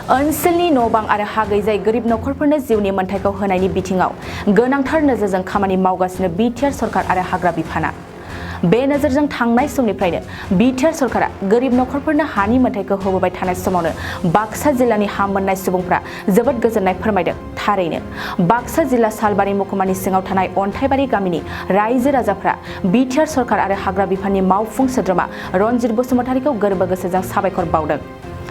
ओनसोलनि न'बां आरो हा गैजायै गोरिब नखरफोरनो जिउनि मोनथायखौ होनायनि बिथिङाव गोनांथार नोजोरजों खामानि मावगासिनो बिटिआर सरकार आरो हाग्रा बिफाना। बे नोजोरजों थांनाय समनिफ्रायनो बिटिआर सरकारा गोरिब नखरफोरनो हानि मोनथायखौ होबोबाय थानाय समावनो बाक्सा जिल्लानि हा मोननाय सुबुंफ्रा जोबोद गोजोननाय फोरमायदों। थारैनो बाक्सा जिल्ला सालबारि महकुमानि सिङाव थानाय अन्थाइबारि गामिनि रायजो राजाफ्रा बिटिआर सरकार आरो हाग्रा बिफाननि मावफुं सोद्रोमा रनजित बसुमतारीखौ गोरबो गोसोजों साबायखर बावदों।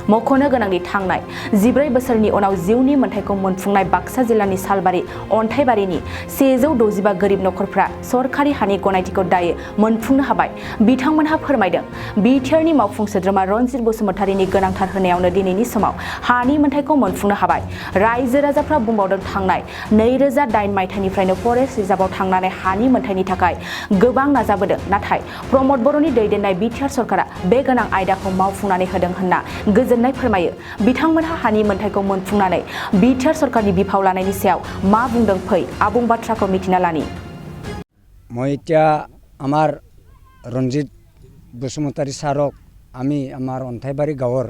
मख'नो गोनांदि थांनाय 14 बोसोरनि उनाव जिउनि मोनथायखौ मोनफुंनाय बाक्सा जिल्लानि सालबारि अन्थाइबारिनि 165 गोरिब नखरफ्रा सरकारि हानि गनायथिखौ दायो मोनफुंनो हाबाय। बिथांमोनहा फोरमायदों बिटिआरनि मावफुं सोद्रोमा रनजित बसुमतारीनि गोनांथार होनायावनो दिनैनि समाव हानि मोनथायखौ मोनफुंनो हाबाय। रायजो राजाफ्रा बुंबावदों थांनाय 2008 मायथाइनिफ्रायनो फरेस्ट रिजार्भआव थांनानै हानि मोनथायनि थाखाय गोबां नाजाबोदों, नाथाय प्रमद बर'नि दैदेननाय बिटिआर सरकारा बे गोनां आयदाखौ मावफुंनानै होदों होनना गोजोननाय फोरमायो। बिथांमोनहा हानि मोनथायखौ मोनफुंनानै बिटिआर सरकारनि बिफाव लानायनि सायाव मा बुंदों फै आबुं बाथ्राखौ मिथिना लानि। মই এতিয়া আমাৰ ৰঞ্জিত বসুমতাৰী ছাৰক আমি আমাৰ অন্থাইবাৰী গাঁৱৰ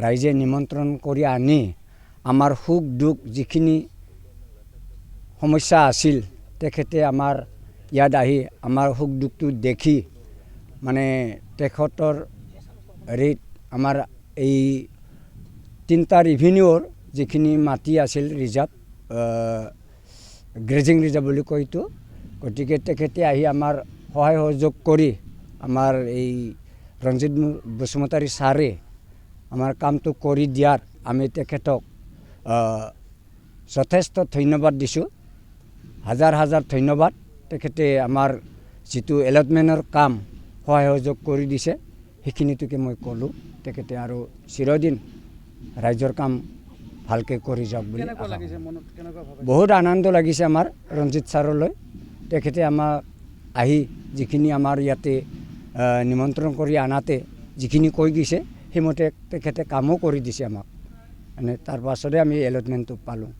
ৰাইজে নিমন্ত্ৰণ কৰি আনি আমাৰ সুখ দুখ যিখিনি সমস্যা আছিল তেখেতে আমাৰ ইয়াত আহি আমাৰ সুখ দুখটো দেখি মানে তেখেতৰ হেৰিত আমাৰ এই 3টা ৰেভিনিউৰ যিখিনি মাটি আছিল ৰিজাৰ্ভ গ্ৰেজিং ৰিজাৰ্ভ বুলি কয় এইটো, গতিকে তেখেতে আহি আমাৰ সহায় সহযোগ কৰি আমাৰ এই ৰঞ্জিত বসুমতাৰী ছাৰে আমাৰ কামটো কৰি দিয়াত আমি তেখেতক যথেষ্ট ধন্যবাদ দিছোঁ। হাজাৰ হাজাৰ ধন্যবাদ। তেখেতে আমাৰ যিটো এলটমেণ্টৰ কাম সহায় সহযোগ কৰি দিছে সেইখিনিটোকে মই ক'লোঁ। তেখেতে আৰু চিৰদিন ৰাইজৰ কাম ভালকৈ কৰি যাওক বুলি বহুত আনন্দ লাগিছে আমাৰ ৰঞ্জিত ছাৰলৈ। তেখেতে আমাক আহি যিখিনি আমাৰ ইয়াতে নিমন্ত্ৰণ কৰি আনাতে যিখিনি কৈ গৈছে সেইমতে তেখেতে কামো কৰি দিছে আমাক, মানে তাৰ পাছতে আমি এলটমেণ্টটো পালোঁ।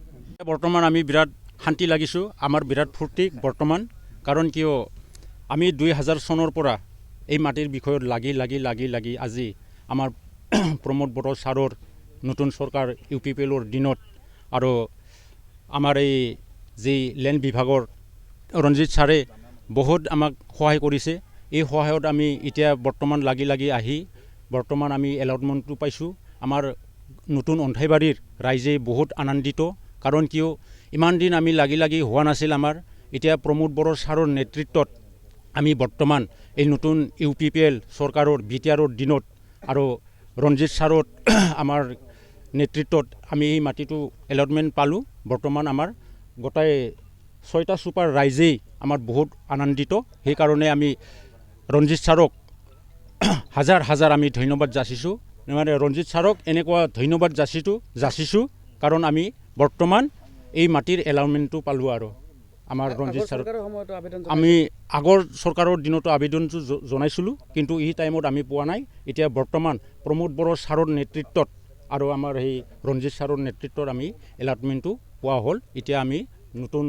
বৰ্তমান আমি বিৰাট শান্তি লাগিছোঁ, আমাৰ বিৰাট ফূৰ্তি বৰ্তমান। কাৰণ কিয় আমি 2000 চনৰ পৰা এই মাটিৰ বিষয়ত লাগি আজি আমাৰ প্ৰমোদ বড়ো ছাৰৰ নতুন চৰকাৰ UPPLৰ দিনত আৰু আমাৰ এই যি লেণ্ড বিভাগৰ ৰঞ্জিত ছাৰে বহুত আমাক সহায় কৰিছে। এই সহায়ত আমি এতিয়া বৰ্তমান লাগি আহি বৰ্তমান আমি এলটমেণ্টটো পাইছোঁ। আমাৰ নতুন অন্থাইবাৰীৰ ৰাইজে বহুত আনন্দিত। কাৰণ কিয় ইমান দিন আমি লাগি হোৱা নাছিল আমাৰ। এতিয়া প্ৰমোদ বড়ো ছাৰৰ নেতৃত্বত আমি বৰ্তমান এই নতুন UPPL চৰকাৰৰ বিটিআৰৰ দিনত আৰু ৰঞ্জিত ছাৰত আমাৰ নেতৃত্বত আমি এই মাটিটো এলটমেণ্ট পালোঁ। বৰ্তমান আমাৰ গোটাই 6টা চুপাৰ ৰাইজেই আমাৰ বহুত আনন্দিত। সেইকাৰণে আমি ৰঞ্জিত ছাৰক হাজাৰ আমি ধন্যবাদ যাচিছোঁ। মানে ৰঞ্জিত ছাৰক এনেকুৱা ধন্যবাদ যাচিছোঁ কাৰণ আমি বৰ্তমান এই মাটিৰ এলটমেণ্টটো পালোঁ। আৰু আমাৰ ৰঞ্জিত ছাৰক আমি আগৰ চৰকাৰৰ দিনতো আবেদনটো জনাইছিলোঁ, কিন্তু এই টাইমত আমি পোৱা নাই। এতিয়া বৰ্তমান প্ৰমোদ বড়ো ছাৰৰ নেতৃত্বত আৰু আমাৰ সেই ৰঞ্জিত ছাৰৰ নেতৃত্বত আমি এলটমেণ্টটো পোৱা হ'ল। এতিয়া আমি নতুন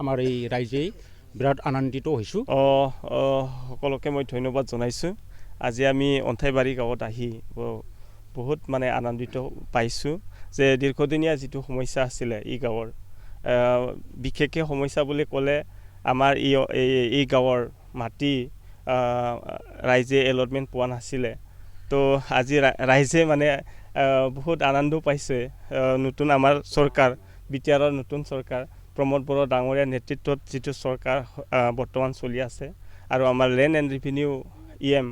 আমাৰ এই ৰাইজেই বিৰাট আনন্দিত হৈছোঁ। সকলোকে মই ধন্যবাদ জনাইছোঁ। আজি আমি অন্থাইবাৰী গাঁৱত আহি বহুত মানে আনন্দিত পাইছোঁ যে দীৰ্ঘদিনীয়া যিটো সমস্যা আছিলে এই গাঁৱৰ, বিশেষকৈ সমস্যা বুলি ক'লে আমাৰ এই গাঁৱৰ মাটি ৰাইজে এলটমেণ্ট পোৱা নাছিলে। তো আজি ৰাইজে মানে বহুত আনন্দ পাইছে। নতুন আমাৰ চৰকাৰ বিটিআৰৰ নতুন চৰকাৰ প্ৰমোদ বড়ো ডাঙৰীয়াৰ নেতৃত্বত যিটো চৰকাৰ বৰ্তমান চলি আছে আৰু আমাৰ land and revenue EM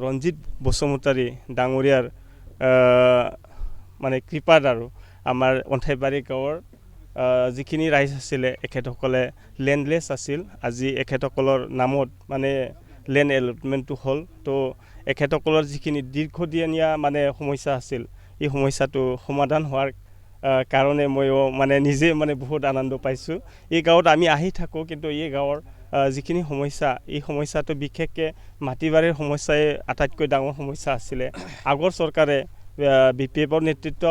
Ranjit Basumatary ডাঙৰীয়াৰ মানে কৃপাত আৰু আমাৰ অন্থাইবাৰী গাঁৱৰ যিখিনি ৰাইজ আছিলে এখেতসকলে লেণ্ডলেছ আছিল। আজি এখেতসকলৰ নামত মানে লেণ্ড এলটমেণ্টটো হ'ল। তো এখেতসকলৰ যিখিনি দীৰ্ঘদিনীয়া মানে সমস্যা আছিল এই সমস্যাটো সমাধান হোৱাৰ কাৰণে ময়ো মানে নিজে মানে বহুত আনন্দ পাইছোঁ। এই গাঁৱত আমি আহি থাকোঁ, কিন্তু এই গাঁৱৰ যিখিনি সমস্যা এই সমস্যাটো বিশেষকৈ মাটি বাৰীৰ সমস্যাই আটাইতকৈ ডাঙৰ সমস্যা আছিলে। আগৰ চৰকাৰে BPFৰ নেতৃত্ব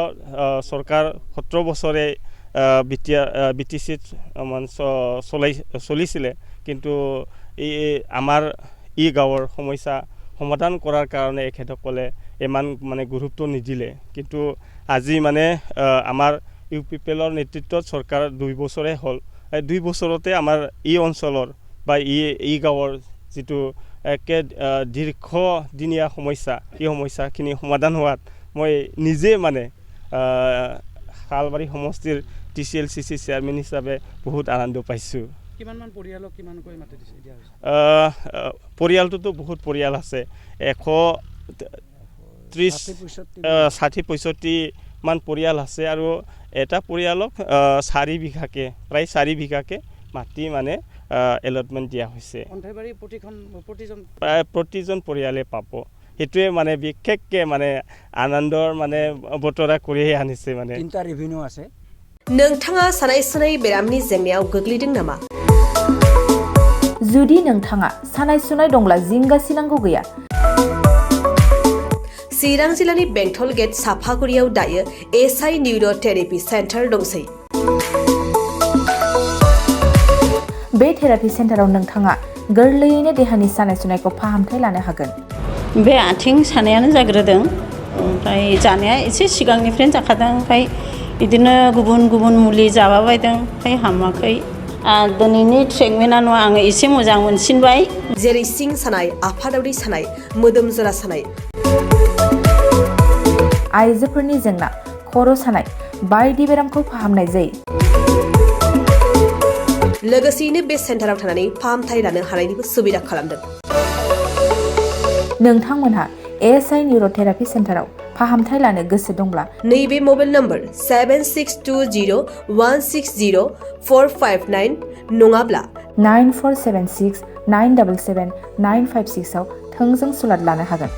চৰকাৰ 17 বছৰে BTCত মানে চলিছিলে, কিন্তু এই আমাৰ গাঁৱৰ সমস্যা সমাধান কৰাৰ কাৰণে এখেতসকলে ইমান মানে গুৰুত্ব নিদিলে কিন্তু আজি মানে আমাৰ UPPLৰ নেতৃত্বত চৰকাৰ 2 বছৰে হ'ল 2 বছৰতে আমাৰ এই অঞ্চলৰ বা এই গাঁৱৰ যিটো একে দীৰ্ঘদিনীয়া সমস্যা এই সমস্যাখিনি সমাধান হোৱাত মই নিজে মানে শালবাৰী সমষ্টিৰ TCLCC চেয়াৰমেন হিচাপে বহুত আনন্দ পাইছোঁ। কিমানমান পৰিয়ালক কিমানকৈ মাটি দিয়া হৈছে? পৰিয়ালটোতো বহুত পৰিয়াল আছে 130-65 মান পৰিয়াল আছে আৰু এটা পৰিয়ালক 4 বিঘাকে প্ৰায় 4 বিঘাকে মাটি মানে এলটমেণ্ট দিয়া হৈছে। প্ৰতিজন পৰিয়ালে পাব সেইটোৱে মানে বিশেষকৈ মানে আনন্দৰ মানে বতৰা কৰিয়ে আনিছে মানে। 3টা ৰেভিনিউ আছে। नोंथाङा सानाय सुनाय बेरामनि जेंनायाव गोग्लैदों नामा? जुदि नोंथाङा सानाय सुनाय दंब्ला जिंगा सिनांगौ गैया। चिरां जिल्लानि बेंटल गेट साफागुरियाव दायो SI निउर' थेरापि सेन्टार दंसै। बे थेरापि सेन्टाराव नोंथाङा गोरलैयैनो देहानि सानाय सुनायखौ फाहामथाय लानो हागोन। बे आथिं सानायानो जाग्रोदों ओमफ्राय जानाया एसे सिगांनिफ्रायनो जाखादों ओमफ्राय बिदिनो गुबुन गुबुन मुलि जाबाबायदों ओमफ्राय हामाखै। दिनैनि ट्रिटमेन्टआनो आङो एसे मोजां मोनसिनबाय। जेरै सिं सानाय, आफादावरि सानाय, मोदोम जरा सानाय, आइजोफोरनि जेंना, खर' सानाय बायदि बेरामखौ फाहामनाय जायो। लोगोसेयैनो बे सेन्टाराव थानानै फाहामथाय लानो हानायनिबो सुबिदा खालामदों। नोंथांमोनहा SI निउर' थेरापि सेन्टाराव फाहामथाय लानो गोसो दंब्ला नैबे मबाइल नम्बर 7620160459 नङाब्ला 9476977956 आव थोंजों सुलाद लानो हागोन।